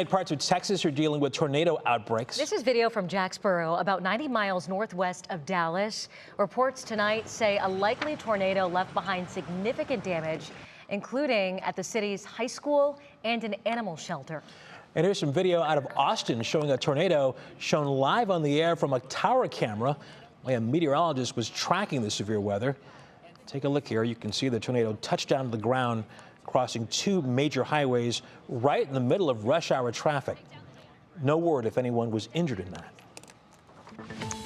Parts of Texas are dealing with tornado outbreaks. This is video from Jacksboro, about 90 miles northwest of Dallas. Reports tonight say a likely tornado left behind significant damage, including at the city's high school and an animal shelter. And here's some video out of Austin showing a tornado shown live on the air from a tower camera while a meteorologist was tracking the severe weather. Take a look here. You can see the tornado touch down to the ground, crossing two major highways right in the middle of rush hour traffic. No word if anyone was injured in that.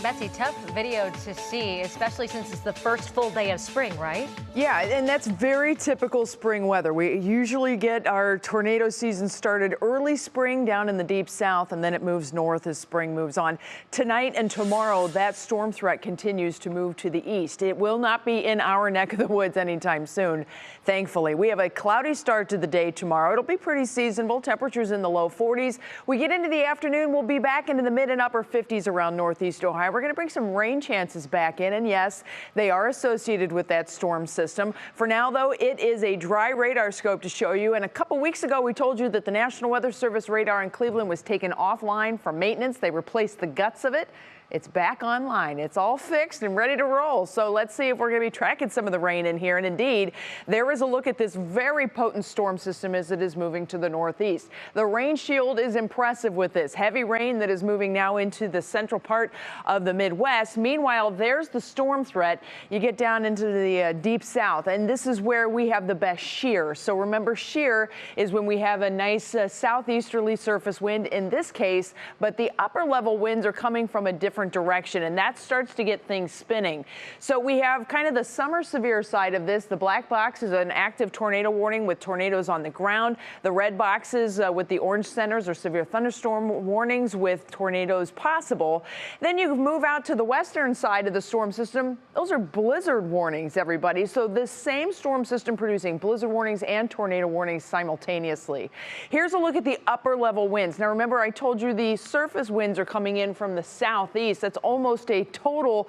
Betsy, tough video to see, especially since it's the first full day of spring, right? Yeah, and that's very typical spring weather. We usually get our tornado season started early spring down in the deep south, and then it moves north as spring moves on. Tonight and tomorrow, that storm threat continues to move to the east. It will not be in our neck of the woods anytime soon, thankfully. We have a cloudy start to the day tomorrow. It'll be pretty seasonable. Temperatures in the low 40s. We get into the afternoon, we'll be back into the mid and upper 50s around northeast Ohio. We're going to bring some rain chances back in, and yes, they are associated with that storm system. For now, though, it is a dry radar scope to show you, and a couple weeks ago we told you that the National Weather Service radar in Cleveland was taken offline for maintenance. They replaced the guts of it. It's back online. It's all fixed and ready to roll. So let's see if we're going to be tracking some of the rain in here. And indeed, there is a look at this very potent storm system as it is moving to the northeast. The rain shield is impressive with this heavy rain that is moving now into the central part of the Midwest. Meanwhile, there's the storm threat. You get down into the deep south, and this is where we have the best shear. So remember, shear is when we have a nice southeasterly surface wind in this case, but the upper level winds are coming from a different direction, and that starts to get things spinning. So we have kind of the summer severe side of this. The black box is an active tornado warning with tornadoes on the ground. The red boxes with the orange centers are severe thunderstorm warnings with tornadoes possible. Then you move out to the western side of the storm system. Those are blizzard warnings, everybody. So this same storm system producing blizzard warnings and tornado warnings simultaneously. Here's a look at the upper level winds. Now remember, I told you the surface winds are coming in from the southeast. That's almost a total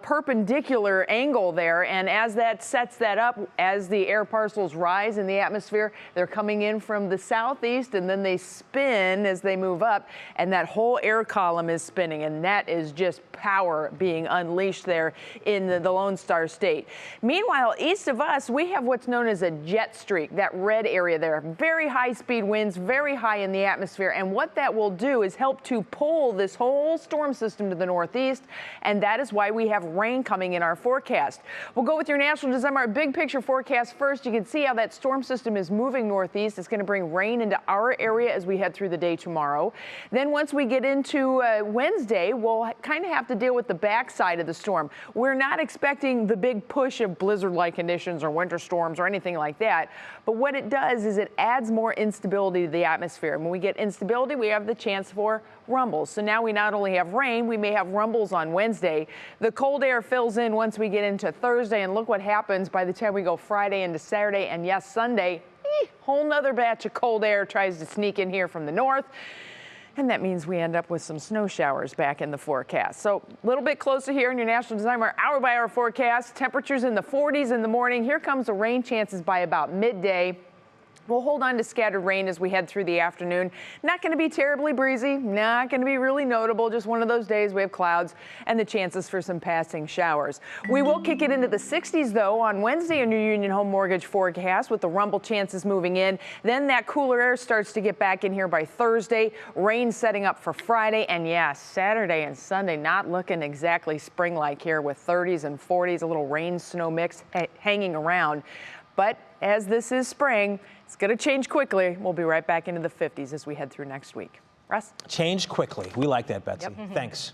perpendicular angle there. And as that sets that up, as the air parcels rise in the atmosphere, they're coming in from the southeast, and then they spin as they move up, and that whole air column is spinning, and that is just power being unleashed there in the Lone Star State. Meanwhile, east of us, we have what's known as a jet streak, that red area there. Very high speed winds, very high in the atmosphere, and what that will do is help to pull this whole storm system to the northeast, and that is why we have rain coming in our forecast. We'll go with your National Designer big picture forecast first. You can see how that storm system is moving northeast. It's going to bring rain into our area as we head through the day tomorrow. Then once we get into Wednesday, we'll kind of have to deal with the backside of the storm. We're not expecting the big push of blizzard-like conditions or winter storms or anything like that, but what it does is it adds more instability to the atmosphere. And when we get instability, we have the chance for rumbles. So now we not only have rain, we may have rumbles on Wednesday. The cold air fills in once we get into Thursday, and look what happens by the time we go Friday into Saturday, and yes, Sunday, whole nother batch of cold air tries to sneak in here from the north. And that means we end up with some snow showers back in the forecast. So a little bit closer here in your National Designer hour-by-hour forecast. Temperatures in the 40s in the morning. Here comes the rain chances by about midday. We'll hold on to scattered rain as we head through the afternoon. Not going to be terribly breezy, not going to be really notable, just one of those days we have clouds and the chances for some passing showers. We will kick it into the 60s, though, on Wednesday in your Union Home Mortgage forecast with the rumble chances moving in. Then that cooler air starts to get back in here by Thursday. Rain setting up for Friday. And, yeah, Saturday and Sunday not looking exactly spring-like here with 30s and 40s, a little rain-snow mix hanging around. But as this is spring, it's going to change quickly. We'll be right back into the 50s as we head through next week. Russ? Change quickly. We like that, Betsy. Yep. Thanks.